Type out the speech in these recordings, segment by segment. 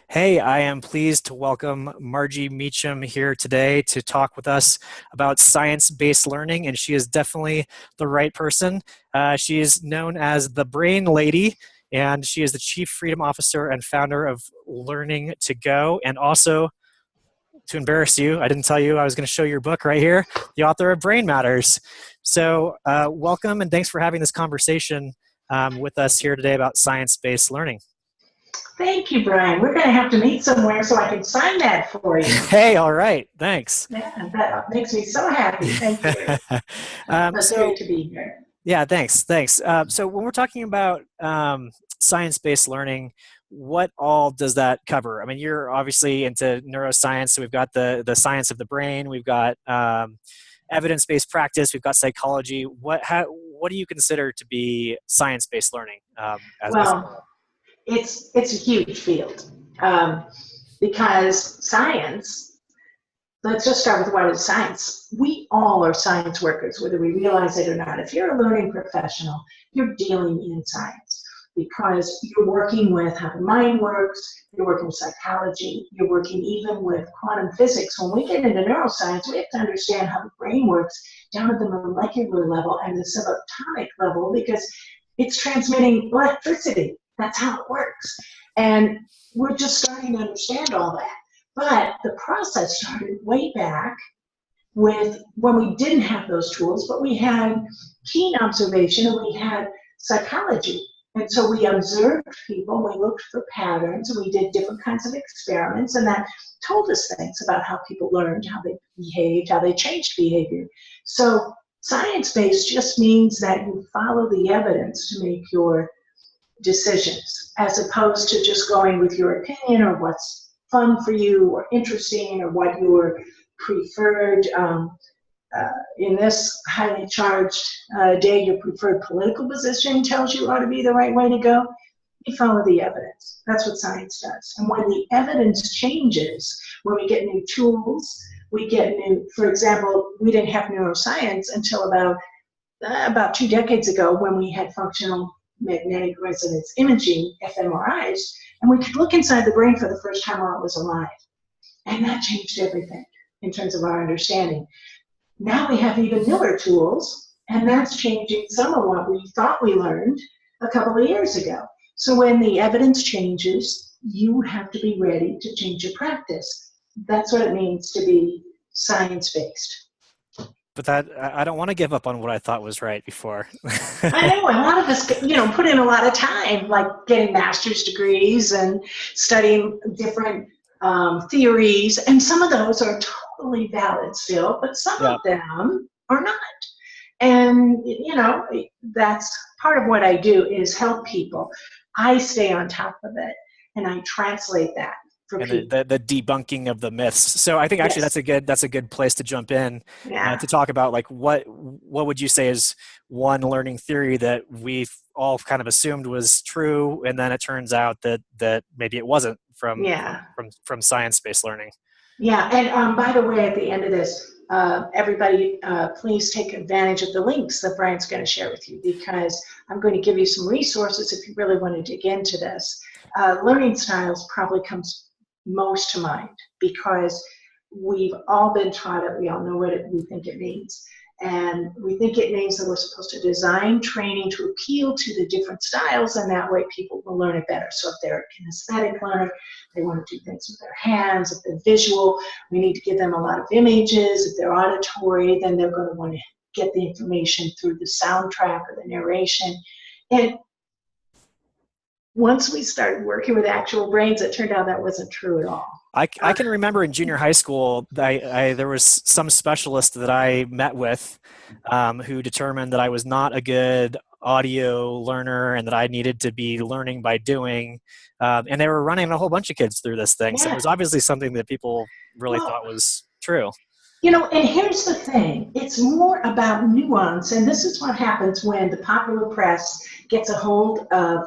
Hey, I am pleased to welcome Margie Meacham here today to talk with us about science-based learning, and she is definitely the right person. She is known as the Brain Lady, and she is the Chief Freedom Officer and founder of Learning to Go, and also, to embarrass you, I didn't tell you I was going to show your book right here, the author of Brain Matters. So welcome, and thanks for having this conversation with us here today about science-based learning. Thank you, Brian. We're going to have to meet somewhere so I can sign that for you. Hey, all right, thanks. Yeah, that makes me so happy. Thank you. It's great So to be here. yeah, thanks. So when we're talking about science-based learning, what all does that cover? I mean, you're obviously into neuroscience, so we've got the science of the brain, we've got evidence-based practice, we've got psychology. What do you consider to be science-based learning as a Well, whole? it's a huge field because science. Let's just start with what is science. We all are science workers, whether we realize it or not. If you're a learning professional, you're dealing in science because you're working with how the mind works, you're working with psychology, you're working even with quantum physics. When we get into neuroscience, we have to understand how the brain works down at the molecular level and the subatomic level because it's transmitting electricity. That's how it works. And we're just starting to understand all that. But the process started way back with when we didn't have those tools, but we had keen observation and we had psychology. And so we observed people, we looked for patterns, and we did different kinds of experiments, and that told us things about how people learned, how they behaved, how they changed behavior. So science-based just means that you follow the evidence to make your decisions, as opposed to just going with your opinion or what's fun for you or interesting or what your preferred, in this highly charged day, your preferred political position tells you ought to be the right way to go. You follow the evidence. That's what science does. And when the evidence changes, when we get new tools, we get new, for example, we didn't have neuroscience until about 2 decades ago when we had functional magnetic resonance imaging, fMRIs, and we could look inside the brain for the first time while it was alive. And that changed everything in terms of our understanding. Now we have even newer tools, and that's changing some of what we thought we learned a couple of years ago. So when the evidence changes, you have to be ready to change your practice. That's what it means to be science-based. But that I don't want to give up on what I thought was right before. I know a lot of us, put in a lot of time, like getting master's degrees and studying different theories, and some of those are totally valid still, but some Yeah. of them are not. And that's part of what I do is help people. I stay on top of it, and I translate that for And people. the debunking of the myths. So I think actually Yes. that's a good place to jump in Yeah. to talk about like what would you say is one learning theory that we've all kind of assumed was true, and then it turns out that maybe it wasn't Yeah. from science-based learning. Yeah, and by the way, at the end of this, everybody, please take advantage of the links that Brian's going to share with you because I'm going to give you some resources if you really want to dig into this. Learning styles probably comes most to mind because we've all been taught it. We all know what we think it means. And we think it means that we're supposed to design training to appeal to the different styles, and that way people will learn it better. So if they're a kinesthetic learner, they want to do things with their hands. If they're visual, we need to give them a lot of images. If they're auditory, then they're going to want to get the information through the soundtrack or the narration. And once we started working with actual brains, it turned out that wasn't true at all. I can remember in junior high school, there was some specialist that I met with who determined that I was not a good audio learner and that I needed to be learning by doing. And they were running a whole bunch of kids through this thing. So it Yeah. was obviously something that people really Well, thought was true. and here's the thing. It's more about nuance, and this is what happens when the popular press gets a hold of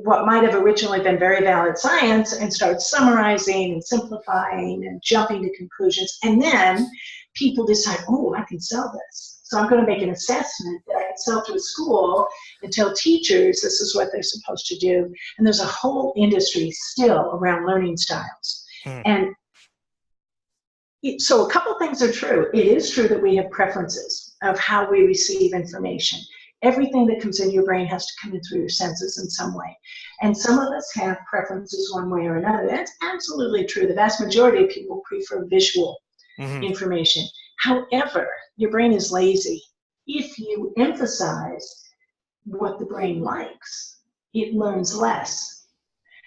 what might have originally been very valid science and starts summarizing and simplifying and jumping to conclusions. And then people decide, oh, I can sell this. So I'm going to make an assessment that I sell to a school and tell teachers this is what they're supposed to do. And there's a whole industry still around learning styles. Hmm. And so a couple things are true. It is true that we have preferences of how we receive information. Everything that comes in your brain has to come in through your senses in some way. And some of us have preferences one way or another. That's absolutely true. The vast majority of people prefer visual information. However, your brain is lazy. If you emphasize what the brain likes, it learns less.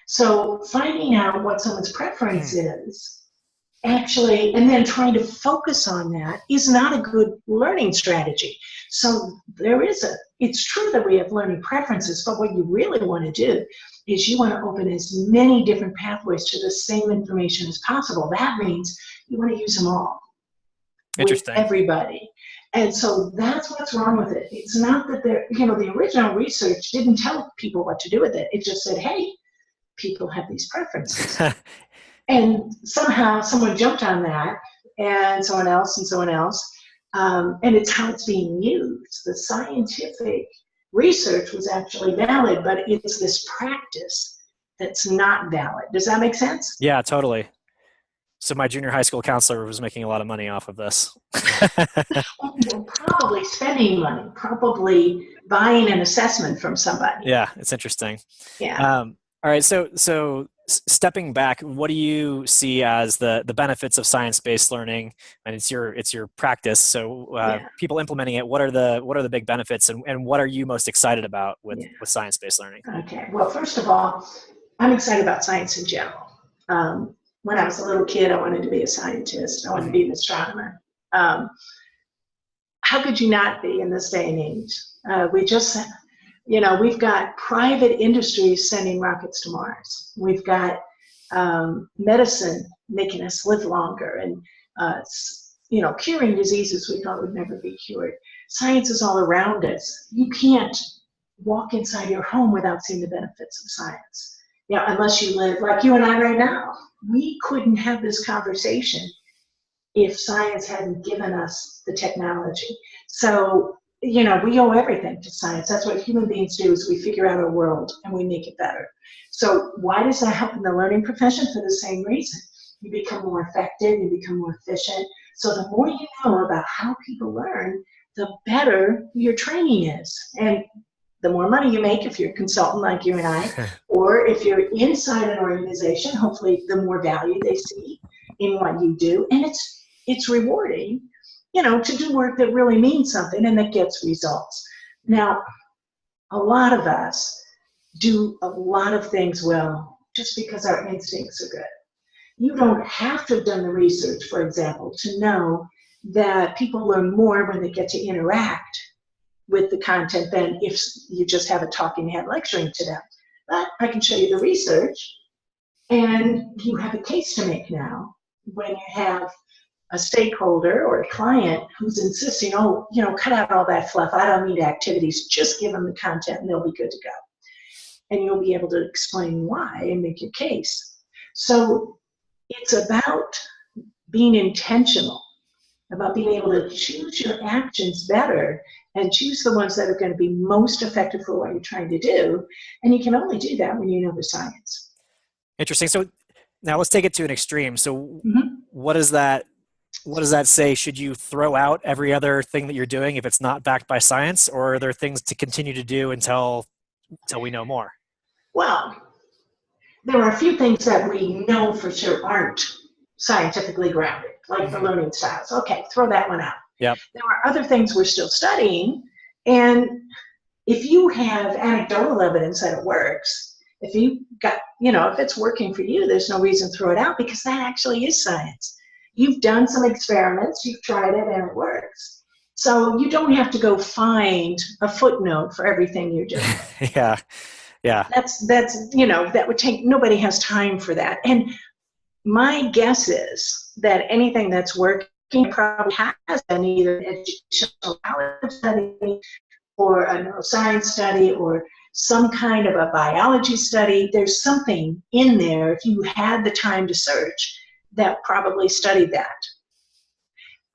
So finding out what someone's preference is, actually, and then trying to focus on that is not a good learning strategy. So it's true that we have learning preferences, but what you really want to do is you want to open as many different pathways to the same information as possible. That means you want to use them all with everybody. And so that's what's wrong with it. It's not that the original research didn't tell people what to do with it. It just said, hey, people have these preferences. And somehow someone jumped on that, and someone else, and someone else. And it's how it's being used. The scientific research was actually valid, but it's this practice that's not valid. Does that make sense? Yeah, totally. So my junior high school counselor was making a lot of money off of this. Well, probably spending money, probably buying an assessment from somebody. Yeah, it's interesting. Yeah. All right, so stepping back, what do you see as the benefits of science-based learning? And it's your practice. So people implementing it, what are the big benefits, and what are you most excited about with science-based learning? Okay. Well, first of all, I'm excited about science in general. When I was a little kid, I wanted to be a scientist. I wanted to be an astronomer. How could you not be in this day and age? We've got private industries sending rockets to Mars. We've got medicine making us live longer and, curing diseases we thought would never be cured. Science is all around us. You can't walk inside your home without seeing the benefits of science. Unless you live like you and I right now. We couldn't have this conversation if science hadn't given us the technology. So, we owe everything to science. That's what human beings do, is we figure out our world and we make it better. So why does that help in the learning profession? For the same reason. You become more effective, you become more efficient. So the more you know about how people learn, the better your training is. And the more money you make if you're a consultant like you and I, or if you're inside an organization, hopefully the more value they see in what you do. And it's rewarding, to do work that really means something and that gets results. Now, a lot of us do a lot of things well just because our instincts are good. You don't have to have done the research, for example, to know that people learn more when they get to interact with the content than if you just have a talking head lecturing to them. But I can show you the research, and you have a case to make now when you have a stakeholder or a client who's insisting, cut out all that fluff. I don't need activities. Just give them the content and they'll be good to go. And you'll be able to explain why and make your case. So it's about being intentional, about being able to choose your actions better and choose the ones that are going to be most effective for what you're trying to do. And you can only do that when you know the science. Interesting. So now let's take it to an extreme. So what does that say? Should you throw out every other thing that you're doing if it's not backed by science, or are there things to continue to do until we know more? Well, there are a few things that we know for sure aren't scientifically grounded, like the learning styles. Okay, throw that one out. Yep. There are other things we're still studying, and if you have anecdotal evidence that it works, if it's working for you, there's no reason to throw it out, because that actually is science. You've done some experiments, you've tried it, and it works. So you don't have to go find a footnote for everything you're doing. Yeah. That would take, nobody has time for that. And my guess is that anything that's working probably has been either an educational knowledge study or a neuroscience study or some kind of a biology study. There's something in there, if you had the time to search, that probably studied that.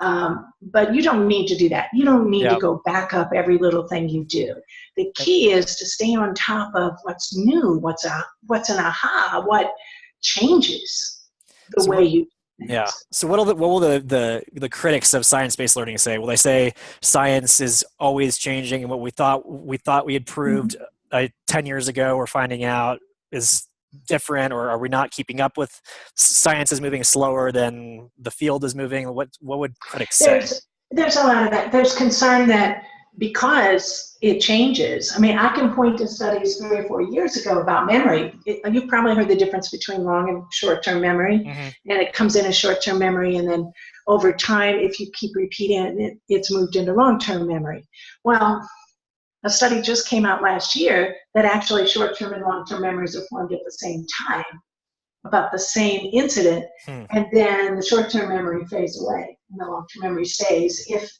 But you don't need to do that. You don't need to Yeah. go back up every little thing you do. The key is to stay on top of what's new, what's an aha, what changes the So way what? you do Yeah. things. So what will the critics of science-based learning say? Will they say science is always changing, and what we thought we had proved 10 years ago, we're finding out is different, or are we not keeping up with science is moving slower than the field is moving? What would critics say? There's a lot of that. There's concern that because it changes. I mean, I can point to studies 3 or 4 years ago about memory. You've probably heard the difference between long and short-term memory, Hmm. and it comes in as short-term memory, and then over time, if you keep repeating it, it's moved into long-term memory. Well, a study just came out last year that actually short-term and long-term memories are formed at the same time about the same incident, Hmm. and then the short-term memory fades away and the long-term memory stays if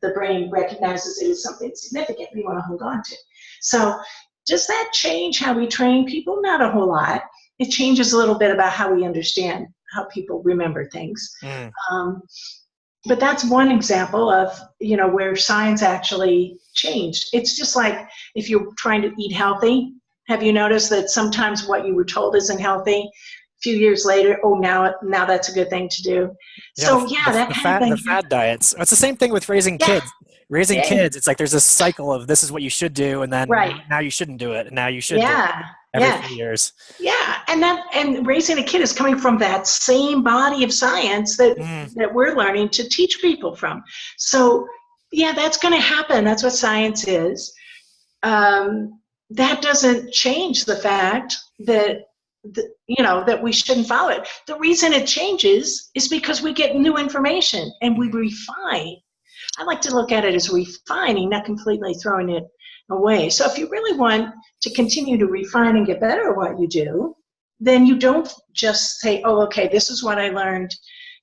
the brain recognizes it as something significant we want to hold on to. So does that change how we train people? Not a whole lot. It changes a little bit about how we understand how people remember things. Mm. But that's one example of, where science actually changed. It's just like if you're trying to eat healthy, have you noticed that sometimes what you were told isn't healthy? A few years later, oh, now that's a good thing to do. Yeah, So yeah, that kind of the thing. fad diets. It's the same thing with raising Yeah, kids. Raising yeah, kids, it's like there's this cycle of this is what you should do, and then right. now you shouldn't do it, and now you should do it Yeah, every yeah, 3 years. yeah. And raising a kid is coming from that same body of science that Mm. we're learning to teach people from. So yeah, that's going to happen. That's what science is. That doesn't change the fact that that we shouldn't follow it. The reason it changes is because we get new information and we refine. I like to look at it as refining, not completely throwing it away. So if you really want to continue to refine and get better at what you do, then you don't just say, oh, okay, this is what I learned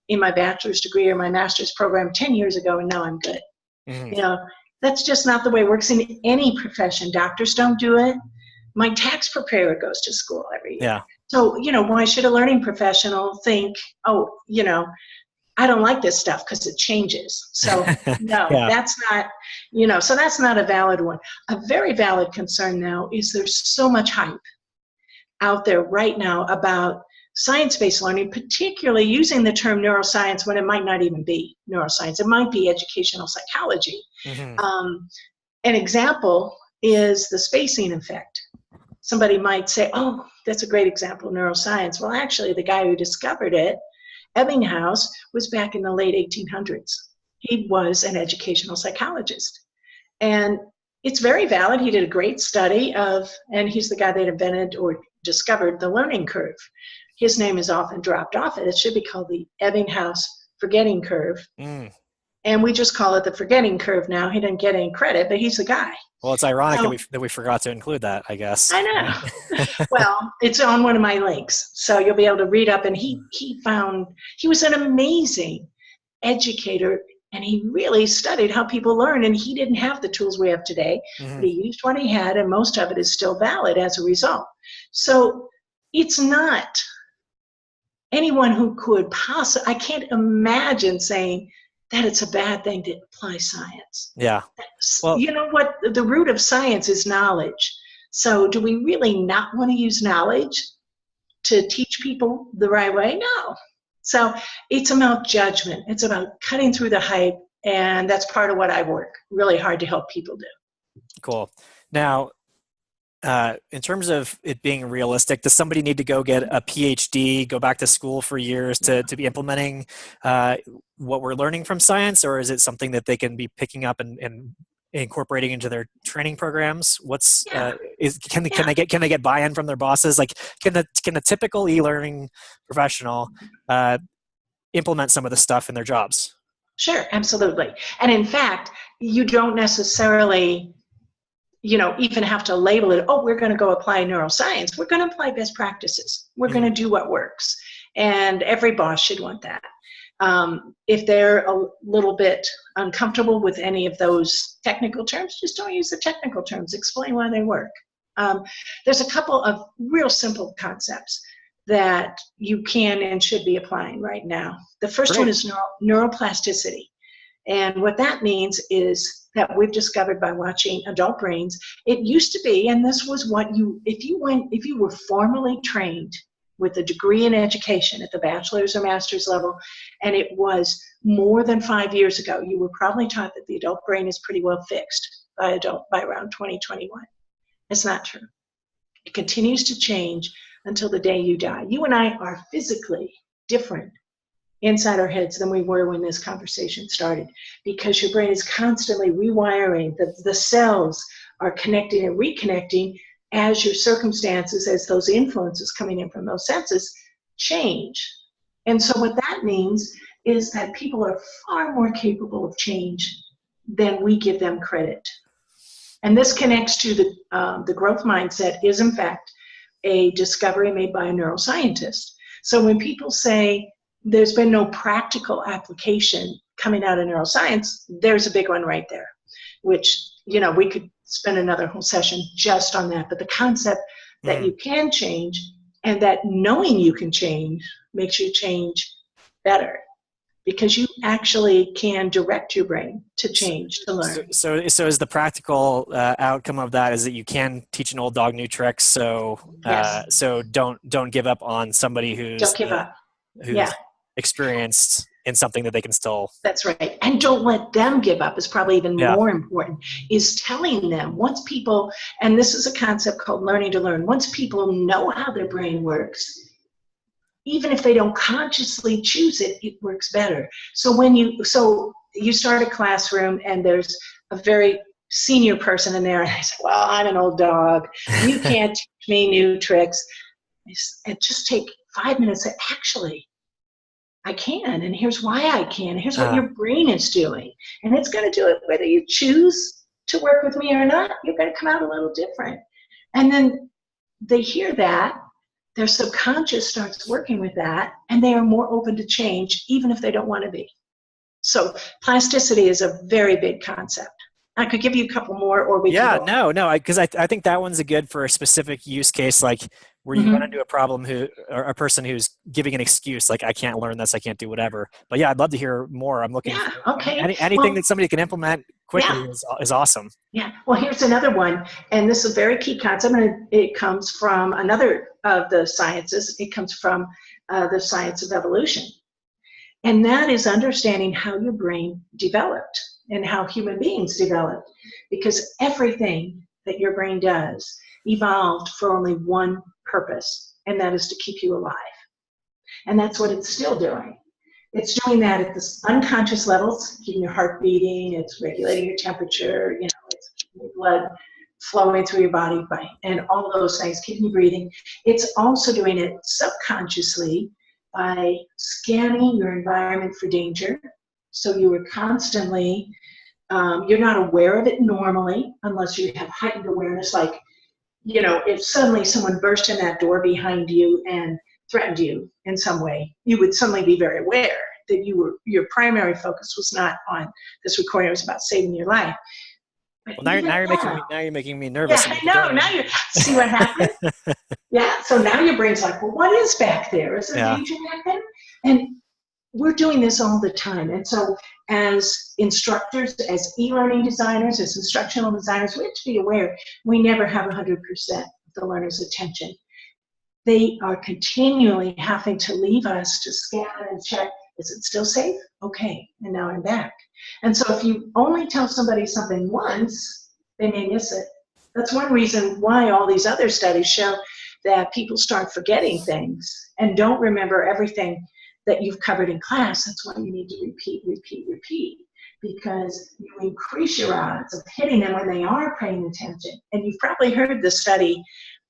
in my bachelor's degree or my master's program 10 years ago, and now I'm good. Mm. You know, that's just not the way it works in any profession. Doctors don't do it. My tax preparer goes to school every year. Yeah. So, why should a learning professional think, oh, I don't like this stuff because it changes. So no, Yeah. that's not, so that's not a valid one. A very valid concern now is there's so much hype out there right now about science-based learning, particularly using the term neuroscience when it might not even be neuroscience. It might be educational psychology. Hmm. An example is the spacing effect. Somebody might say, oh, that's a great example of neuroscience. Well, actually, the guy who discovered it, Ebbinghaus, was back in the late 1800s. He was an educational psychologist. And it's very valid. He did a great study and he's the guy that invented or discovered the learning curve. His name is often dropped off it. It should be called the Ebbinghaus forgetting curve. Mm. And we just call it the forgetting curve now. He didn't get any credit, but he's the guy. Well, it's ironic So, that we forgot to include that, I guess. I know. Well, it's on one of my links, so you'll be able to read up. And he was an amazing educator, and he really studied how people learn. And he didn't have the tools we have today, Hmm. but he used what he had, and most of it is still valid as a result. So it's not anyone who could possibly. I can't imagine saying that it's a bad thing to apply science. Yeah. Well, You know what? The root of science is knowledge. So do we really not want to use knowledge to teach people the right way? No. So it's about judgment. It's about cutting through the hype. And that's part of what I work really hard to help people do. cool. Now, in terms of it being realistic, does somebody need to go get a PhD, go back to school for years to be implementing what we're learning from science, or is it something that they can be picking up and incorporating into their training programs? What's Yeah. can they get buy-in from their bosses? Like, can the typical e-learning professional implement some of the stuff in their jobs? Sure, absolutely. And in fact, you don't necessarily even have to label it, oh, we're going to go apply neuroscience. We're going to apply best practices. We're going to do what works. And every boss should want that. If they're a little bit uncomfortable with any of those technical terms, just don't use the technical terms. Explain why they work. There's a couple of real simple concepts. that you can and should be applying right now. The first one Great. is neuroplasticity. And what that means is that we've discovered by watching adult brains, it used to be, and this was what if you were formally trained with a degree in education at the bachelor's or master's level, and it was more than 5 years ago, you were probably taught that the adult brain is pretty well fixed by around 2021. It's not true. It continues to change until the day you die. You and I are physically different inside our heads than we were when this conversation started, because your brain is constantly rewiring. The cells are connecting and reconnecting as your circumstances, as those influences coming in from those senses change. And so what that means is that people are far more capable of change than we give them credit. And this connects to the growth mindset is, in fact, a discovery made by a neuroscientist. So when people say there's been no practical application coming out of neuroscience, there's a big one right there, which, we could spend another whole session just on that. But the concept that you can change, and that knowing you can change makes you change better, because you actually can direct your brain to change, to learn. So is the practical outcome of that is that you can teach an old dog new tricks. So Yes. so don't give up on somebody Don't give up. who's experienced in something that they can still. That's right. And don't let them give up is probably even Yeah. more important, is telling them once people, and this is a concept called learning to learn, once people know how their brain works, even if they don't consciously choose it, it works better. So you start a classroom and there's a very senior person in there, and I say, well, I'm an old dog. You can't teach me new tricks. And just take 5 minutes and actually, I can, and here's why I can. Here's what your brain is doing. And it's going to do it whether you choose to work with me or not. You're going to come out a little different. And then they hear that, their subconscious starts working with that, and they are more open to change, even if they don't want to be. So plasticity is a very big concept. I could give you a couple more, or we can go. No, because I think that one's a good for a specific use case, like where you run into a problem or a person who's giving an excuse, like I can't learn this, I can't do whatever. But yeah, I'd love to hear more. I'm looking for anything that somebody can implement quickly is awesome. Yeah. Well, here's another one, and this is a very key concept, and it comes from another of the sciences. It comes from the science of evolution. And that is understanding how your brain developed and how human beings developed, because everything that your brain does evolved for only one purpose, and that is to keep you alive. And that's what it's still doing. It's doing that at the unconscious levels, keeping your heart beating, it's regulating your temperature, it's your blood flowing through your body, and all those things, keeping you breathing. It's also doing it subconsciously by scanning your environment for danger. So you are constantly, you're not aware of it normally unless you have heightened awareness, like, if suddenly someone burst in that door behind you and threatened you in some way, you would suddenly be very aware that your primary focus was not on this recording, it was about saving your life. Well, now you're making me nervous. Yeah, I know. Now you see what happened. Yeah. So now your brain's like, well, what is back there? Is there danger back there? And we're doing this all the time. And so as instructors, as e-learning designers, as instructional designers, we have to be aware we never have 100% of the learner's attention. They are continually having to leave us to scan and check, is it still safe? Okay, and now I'm back. And so if you only tell somebody something once, they may miss it. That's one reason why all these other studies show that people start forgetting things and don't remember everything that you've covered in class. That's why you need to repeat, because you increase your odds of hitting them when they are paying attention. And you've probably heard the study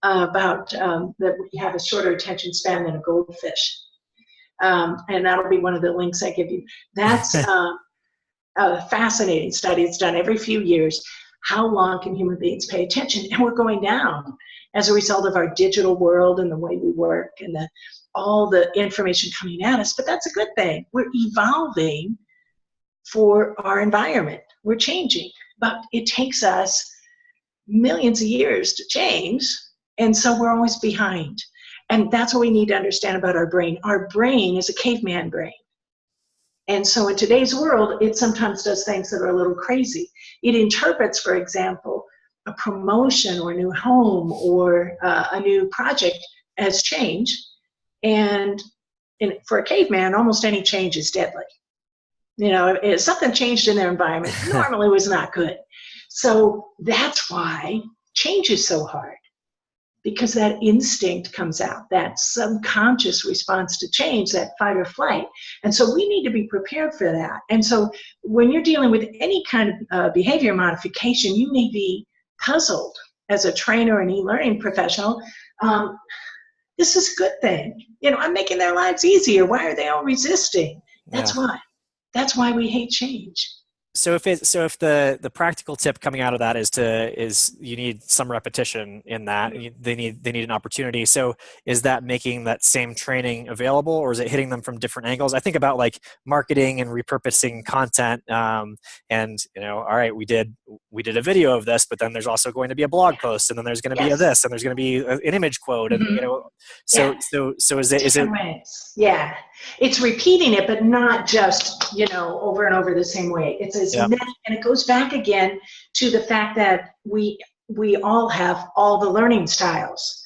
about that we have a shorter attention span than a goldfish. And that'll be one of the links I give you. That's a fascinating study. It's done every few years. How long can human beings pay attention? And we're going down as a result of our digital world and the way we work and all the information coming at us. But that's a good thing. We're evolving for our environment. We're changing. But it takes us millions of years to change. And so we're always behind. And that's what we need to understand about our brain. Our brain is a caveman brain. And so in today's world, it sometimes does things that are a little crazy. It interprets, for example, a promotion or a new home or a new project as change. And for a caveman, almost any change is deadly. You know, if something changed in their environment, normally was not good. So that's why change is so hard, because that instinct comes out, that subconscious response to change, that fight or flight. And so we need to be prepared for that. And so when you're dealing with any kind of behavior modification, you may be puzzled as a trainer and e-learning professional. This is a good thing. You know, I'm making their lives easier. Why are they all resisting? That's why. That's why we hate change. So if the practical tip coming out of that is you need some repetition in that. They need an opportunity. So is that making that same training available, or is it hitting them from different angles? I think about like marketing and repurposing content. And you know, all right, we did a video of this, but then there's also going to be a blog post, and then there's going to be a this, and there's going to be an image quote, and you know, so is it? Ways. Yeah, it's repeating it, but not just, you know, over and over the same way. It's as many, and it goes back again to the fact that we all have all the learning styles.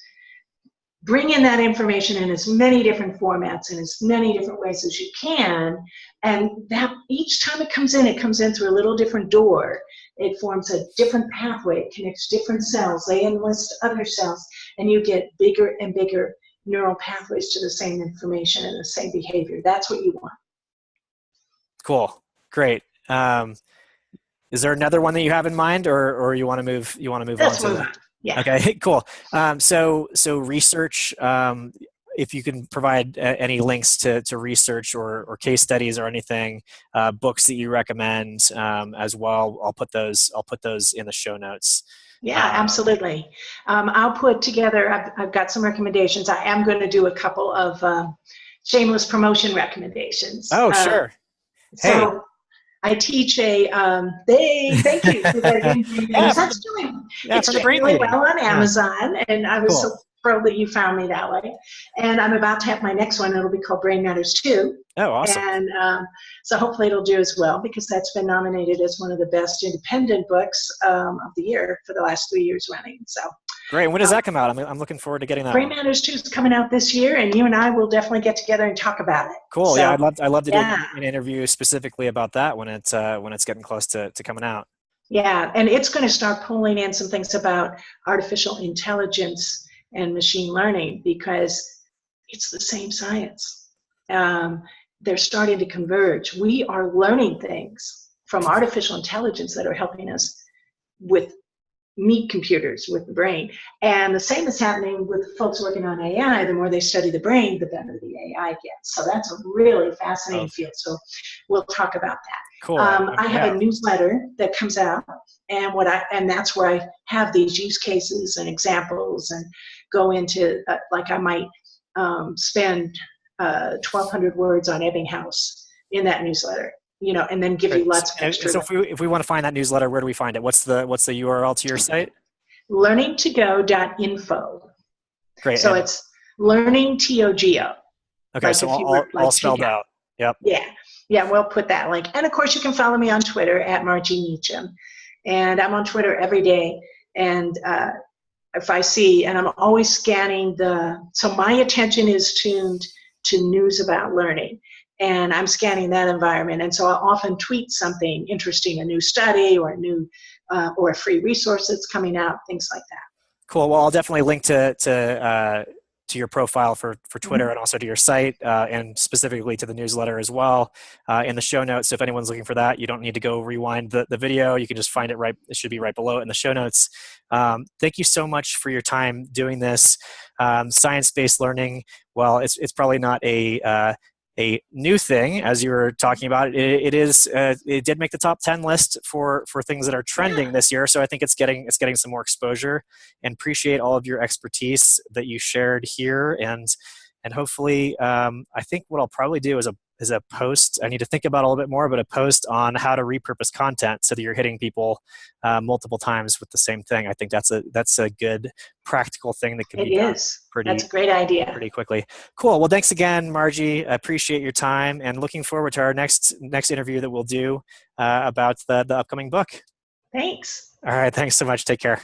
Bring in that information in as many different formats and as many different ways as you can, and that each time it comes in through a little different door. It forms a different pathway. It connects different cells. They enlist other cells, and you get bigger and bigger neural pathways to the same information and the same behavior. That's what you want. Cool. Great. Is there another one that you have in mind, or you want to move? Let's on move to on. Yeah. Okay. Cool. So research. If you can provide any links to research or case studies or anything, books that you recommend as well, I'll put those in the show notes. Yeah, absolutely. I'll put together, I've got some recommendations. I am going to do a couple of shameless promotion recommendations. Oh, sure. So I teach a, thank you for that again. That's doing extremely well on Amazon, and I was so thrilled that you found me that way. And I'm about to have my next one. It'll be called Brain Matters 2. Oh, awesome. And so hopefully it'll do as well, because that's been nominated as one of the best independent books of the year for the last 3 years running. So great. And when does that come out? I'm looking forward to getting that. Brain Matters 2 is coming out this year, and you and I will definitely get together and talk about it. Cool. So, yeah, I'd love to do an interview specifically about that when it's getting close to coming out. Yeah, and it's going to start pulling in some things about artificial intelligence and machine learning, because it's the same science. They're starting to converge. We are learning things from artificial intelligence that are helping us with meat computers, with the brain. And the same is happening with folks working on AI. The more they study the brain, the better the AI gets. So that's a really fascinating field. So we'll talk about that. Cool. I have a newsletter that comes out, and that's where I have these use cases and examples, and go into like I might spend 1,200 words on Ebbinghaus in that newsletter, you know, and then give you lots of extra. So if we want to find that newsletter, where do we find it? What's the URL to your site? learningtogo.info. Great. So it's learning TOGO. Okay, like so all spelled out. Yep. Yeah, we'll put that link. And of course, you can follow me on Twitter at Margie Meacham. And I'm on Twitter every day. And if I see, and I'm always scanning so my attention is tuned to news about learning. And I'm scanning that environment. And so I'll often tweet something interesting, a new study or or a free resource that's coming out, things like that. Cool. Well, I'll definitely link to your profile for Twitter, and also to your site, and specifically to the newsletter as well in the show notes. So if anyone's looking for that, you don't need to go rewind the video. You can just find it it should be right below in the show notes. Thank you so much for your time doing this. Science-based learning, well, it's probably not a new thing, as you were talking about. It did make the top 10 list for things that are trending this year. So I think it's getting some more exposure, and appreciate all of your expertise that you shared here. And hopefully, I think what I'll probably do is is a post. I need to think about a little bit more, but a post on how to repurpose content so that you're hitting people multiple times with the same thing. I think that's a good practical thing that can It be done is. That's pretty a great idea. pretty quickly. Cool. Well, thanks again, Margie. I appreciate your time and looking forward to our next interview that we'll do about the upcoming book. Thanks. All right. Thanks so much. Take care.